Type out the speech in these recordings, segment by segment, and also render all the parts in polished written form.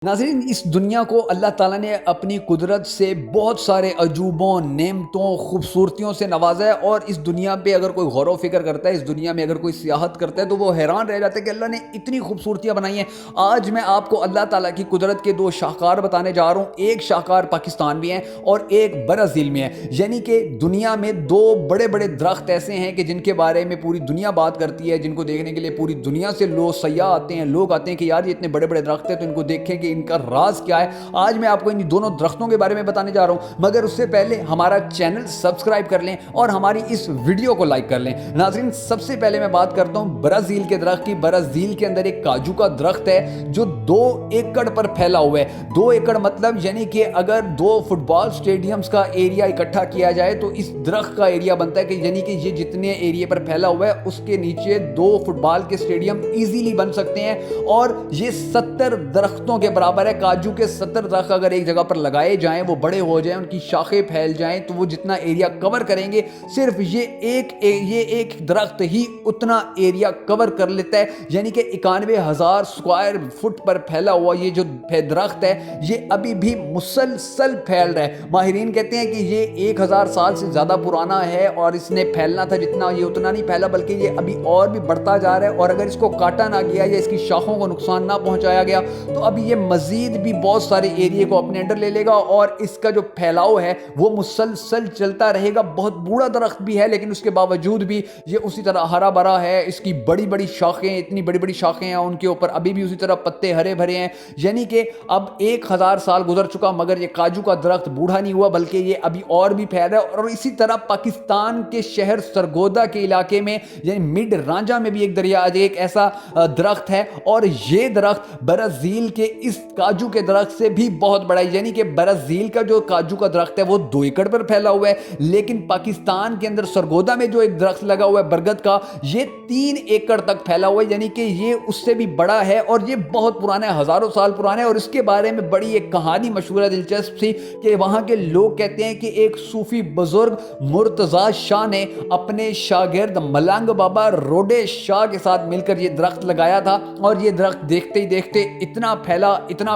नाज़रीन, इस दुनिया को अल्लाह ताला ने अपनी कुदरत से बहुत सारे अजूबों, नेमतों, खूबसूरतियों से नवाजा है। और इस दुनिया पे अगर कोई गौर व फिक्र करता है, इस दुनिया में अगर कोई सियाहत करता है, तो वो हैरान रह जाता है कि अल्लाह ने इतनी खूबसूरतियाँ बनाई हैं। आज मैं आपको अल्लाह ताला की कुदरत के दो शाहकार बताने जा रहा हूँ। एक शाहकार पाकिस्तान में है और एक ब्राज़ील में है। यानी कि दुनिया में दो बड़े बड़े दरख्त ऐसे हैं कि जिनके बारे में पूरी दुनिया बात करती है, जिनको देखने के लिए पूरी दुनिया से लोग सयाह आते हैं, लोग आते हैं कि यार ये इतने बड़े बड़े दरख्त हैं, तो इनको देखें कि इनका राज क्या है। आज मैं आपको इन दोनों दरख्तों के बारे में बताने जा रहा हूं, मगर उससे पहले हमारा चैनल सब्सक्राइब कर लें और हमारी इस वीडियो को लाइक कर लें। नाज़रीन, सबसे पहले मैं बात करता हूं ब्राज़ील के दरख्त की। ब्राज़ील के अंदर एक काजू का दरख्त है जो 2 एकड़ पर फैला हुआ है। 2 एकड़ मतलब यानी कि अगर 2 फुटबॉल स्टेडियम्स का एरिया इकट्ठा किया जाए तो इस दरख्त का एरिया बनता है कि यानी कि ये जितने एरिया पर फैला हुआ है उसके नीचे 2 फुटबॉल के स्टेडियम इजीली बन सकते हैं। और ये 70 दरख्तों के बराबर है। काजू के 70 दरख्त अगर एक जगह पर लगाए जाएं, वो बड़े हो जाएं, उनकी शाखें फैल जाएं, तो वो जितना एरिया कवर करेंगे, सिर्फ ये एक दरख्त ही उतना एरिया कवर कर लेता है। यानी कि 91,000 स्क्वायर फुट पर फैला हुआ ये जो दरख्त है, ये अभी भी मुसलसल फैल रहा है। माहिरीन कहते हैं कि ये 1000 साल से ज़्यादा पुराना है और इसने फैलना था जितना, ये उतना नहीं फैला, बल्कि ये अभी और भी बढ़ता जा रहा है। और अगर इसको काटा ना गया या इसकी शाखों को नुकसान ना पहुंचाया गया तो अभी ये मजीद भी बहुत सारे एरिया को अपने अंडर ले लेगा और इसका जो फैलाव है वो मुसलसल चलता रहेगा। बहुत बूढ़ा दरख्त भी है, लेकिन उसके बावजूद भी ये उसी तरह हरा भरा है। इसकी बड़ी बड़ी शाखें, इतनी बड़ी बड़ी शाखें हैं, उनके ऊपर अभी भी उसी तरह पत्ते हरे भरे हैं। यानी कि अब 1000 साल गुजर चुका मगर ये काजू का दरख्त बूढ़ा नहीं हुआ, बल्कि ये अभी और भी फैल रहा है। और इसी तरह पाकिस्तान के शहर सरगोदा के इलाके में यानी मिड रांझा में भी एक दरिया एक ऐसा दरख्त है और ये दरख्त ब्राज़ील के इस काजू के दरख्त से भी बहुत बड़ा है। यानी कि ब्राज़ील का जो काजू का दरख्त है वो 2 एकड़ पर फैला हुआ है, लेकिन पाकिस्तान के अंदर सरगोदा में जो एक दरख्त लगा हुआ है बरगद का, ये 3 एकड़ तक फैला हुआ है। यानी कि ये उससे भी बड़ा है और ये बहुत पुराना है, हजारों साल पुराना है। और इसके बारे में बड़ी एक कहानी मशहूर है, दिलचस्प सी, कि वहां के लोग कहते हैं कि एक सूफी बुजुर्ग मुर्तजा शाह ने अपने शागिर्द मलंग बाबा रोडे शाह के साथ मिलकर ये दरख्त लगाया था। और ये दरख्त देखते ही देखते इतना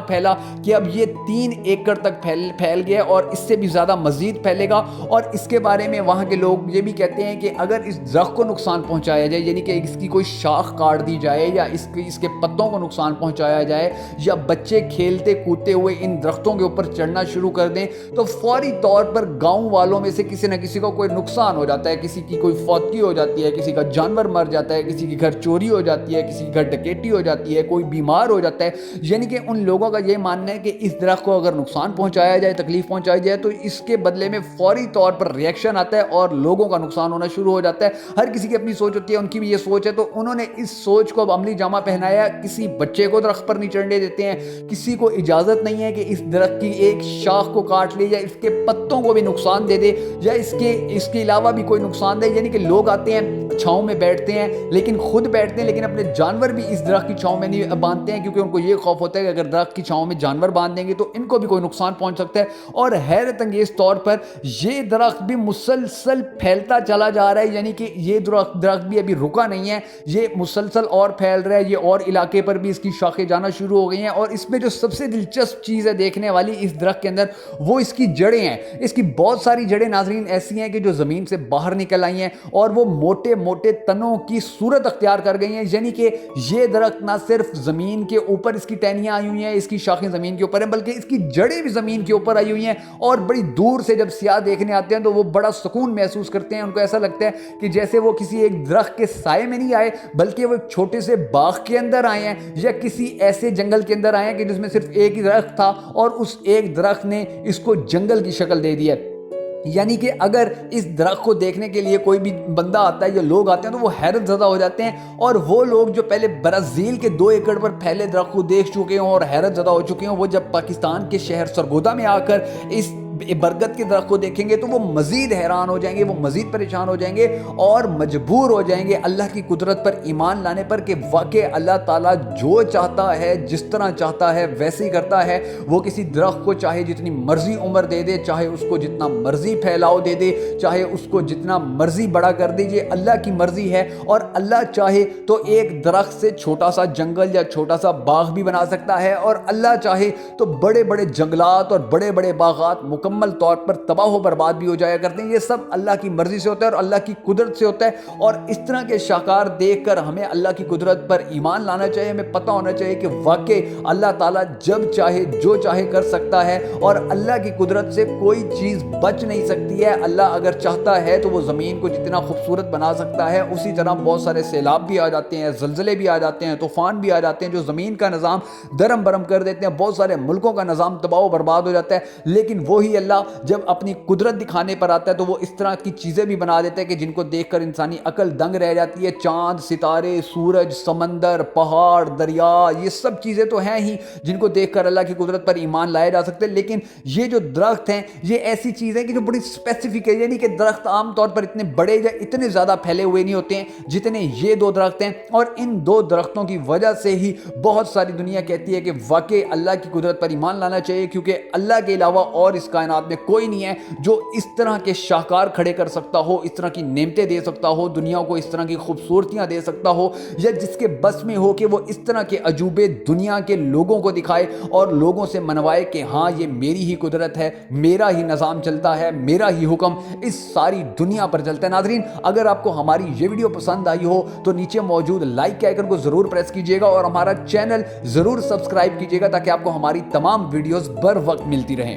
फैला कि अब ये 3 एकड़ तक फैल गया और इससे भी ज़्यादा मजीद फैलेगा। और इसके बारे में वहाँ के लोग ये भी कहते हैं कि अगर इस दरख्त को नुकसान पहुँचाया जाए, यानी कि इसकी कोई शाख काट दी जाए या इसके पत्तों को नुकसान पहुँचाया जाए, या बच्चे खेलते कूदते हुए इन दरख्तों के ऊपर चढ़ना शुरू कर दें, तो फौरी तौर पर गाँव वालों में से किसी न किसी को कोई नुकसान हो जाता है। किसी की कोई फौतगी हो जाती है, किसी का जानवर मर जाता है, किसी के घर चोरी हो जाती है, किसी के घर डकैती हो जाती है, कोई बीमार हो जाता है। यानी कि उन लोगों का ये मानना है कि इस दरख्त को अगर नुकसान पहुंचाया जाए, तकलीफ पहुंचाई जाए, तो इसके बदले में फौरी तौर पर रिएक्शन आता है और लोगों का नुकसान होना शुरू हो जाता है। हर किसी की अपनी सोच होती है, उनकी भी ये सोच है, तो उन्होंने इस सोच को अब अमली जामा पहनाया। किसी बच्चे को दरख्त पर नहीं चढ़ने देते हैं, किसी को इजाज़त नहीं है कि इस दरख्त की एक शाख को काट ले या इसके पत्तों को भी नुकसान दे दे या इसके अलावा भी कोई नुकसान दे। यानी कि लोग आते हैं, छाँव में बैठते हैं, लेकिन खुद बैठते हैं, लेकिन अपने जानवर भी इस दरख्त की छाँव में नहीं बांधते हैं, क्योंकि उनको ये खौफ होता है कि अगर दरख्त की छाँव में जानवर बांध देंगे तो इनको भी कोई नुकसान पहुंच सकता है। और हैरत अंगेज तौर पर ये दरख्त भी मुसलसल फैलता चला जा रहा है। यानी कि ये दरख्त भी अभी रुका नहीं है, ये मुसलसल और फैल रहा है। ये और इलाके पर भी इसकी शाखें जाना शुरू हो गई हैं। और इसमें जो सबसे दिलचस्प चीज़ है देखने वाली इस दरख्त के अंदर, वो इसकी जड़ें हैं। इसकी बहुत सारी जड़ें नाजरीन ऐसी हैं कि जो ज़मीन से बाहर निकल आई हैं और वो मोटे मोटे तनों की सूरत अख्तियार कर गई हैं। यानी कि ये दरख्त ना सिर्फ ज़मीन के ऊपर इसकी टहनियाँ आई हुई हैं, इसकी शाखें ज़मीन के ऊपर हैं, बल्कि इसकी जड़ें भी ज़मीन के ऊपर आई हुई हैं। और बड़ी दूर से जब सियाह देखने आते हैं तो वो बड़ा सुकून महसूस करते हैं। उनको ऐसा लगता है कि जैसे वो किसी एक दरख्त के साए में नहीं आए, बल्कि वो एक छोटे से बाग के अंदर आए हैं या किसी ऐसे जंगल के अंदर आए हैं कि जिसमें सिर्फ एक ही दरख्त था और उस एक दरख्त ने इसको जंगल की शक्ल दे दी है। यानी कि अगर इस दरख्त को देखने के लिए कोई भी बंदा आता है या लोग आते हैं तो वो हैरत ज़दा हो जाते हैं। और वो लोग जो पहले ब्राज़ील के 2 एकड़ पर फैले दरख्त को देख चुके हों और हैरत ज़दा हो चुके हों, वो जब पाकिस्तान के शहर सरगोदा में आकर इस बरगद के दरख्त को देखेंगे तो वो मज़ीद हैरान हो जाएंगे, वो मज़ीद परेशान हो जाएंगे और मजबूर हो जाएंगे अल्लाह की कुदरत पर ईमान लाने पर कि वाकई अल्लाह ताला जो चाहता है, जिस तरह चाहता है वैसे ही करता है। वो किसी दरख्त को चाहे जितनी मर्जी उम्र दे दे, चाहे उसको जितना मर्जी फैलाव दे दे, चाहे उसको जितना मर्जी बड़ा कर दीजिए, अल्लाह की मर्जी है। और अल्लाह चाहे तो एक दरख्त से छोटा सा जंगल या छोटा सा बाग भी बना सकता है, और अल्लाह चाहे तो बड़े बड़े जंगलात और बड़े बड़े बागात मुकम्मल तौर पर तबाह व बर्बाद भी हो जाया करते हैं। ये सब अल्लाह की मर्जी से होता है और अल्लाह की कुदरत से होता है। और इस तरह के शाकार देखकर हमें अल्लाह की कुदरत पर ईमान लाना चाहिए। हमें पता होना चाहिए कि वाकई अल्लाह ताला जब चाहे जो चाहे कर सकता है और अल्लाह की कुदरत से कोई चीज़ बच नहीं सकती है। अल्लाह अगर चाहता है तो वो ज़मीन को जितना खूबसूरत बना सकता है, उसी तरह बहुत सारे सैलाब भी आ जाते हैं, ज़लज़ले भी आ जाते हैं, तूफ़ान भी आ जाते हैं जो ज़मीन का निज़ाम दरम बरम कर देते हैं। बहुत सारे मुल्कों का निज़ाम तबाह बर्बाद हो जाता है। लेकिन वही अल्लाह जब अपनी कुदरत दिखाने पर आता है तो वो इस तरह की चीज़ें भी बना देता है कि जिनको देखकर इंसानी अकल दंग रह जाती है। चाँद, सितारे, सूरज, समंदर, पहाड़, दरिया, ये सब चीज़ें तो हैं ही जिनको देखकर अल्लाह की कुदरत पर ईमान लाया जा सकते हैं। लेकिन ये जो दरख्त हैं ये ऐसी चीज़ है कि जो बड़ी स्पेसिफिक है, यानी कि दरख्त आमतौर पर इतने बड़े या इतने ज़्यादा फैले हुए नहीं होते हैं जितने ये दो दरख्त हैं। और इन दो दरख्तों की वजह से ही बहुत सारी दुनिया कहती है कि वाकई अल्लाह की कुदरत पर ईमान लाना चाहिए, क्योंकि अल्लाह के अलावा और इस कायनात में कोई नहीं है जो इस तरह के शाकार खड़े कर सकता हो, इस तरह की नेमतें दे सकता हो, दुनिया को इस तरह की खूबसूरतियां दे सकता हो, या जिसके बस में हो कि वो इस तरह के अजूबे दुनिया के लोगों को दिखाए और लोगों से मनवाए कि हाँ ये मेरी ही कुदरत है, मेरा ही निज़ाम चलता है, मेरा ही हुक्म इस सारी दुनिया पर चलता है। नाज़रीन, अगर आपको हमारी ये वीडियो पसंद आई हो तो नीचे मौजूद लाइक के आइकन को ज़रूर प्रेस कीजिएगा और हमारा चैनल ज़रूर सब्सक्राइब कीजिएगा ताकि आपको हमारी तमाम वीडियोस बर वक्त मिलती रहें।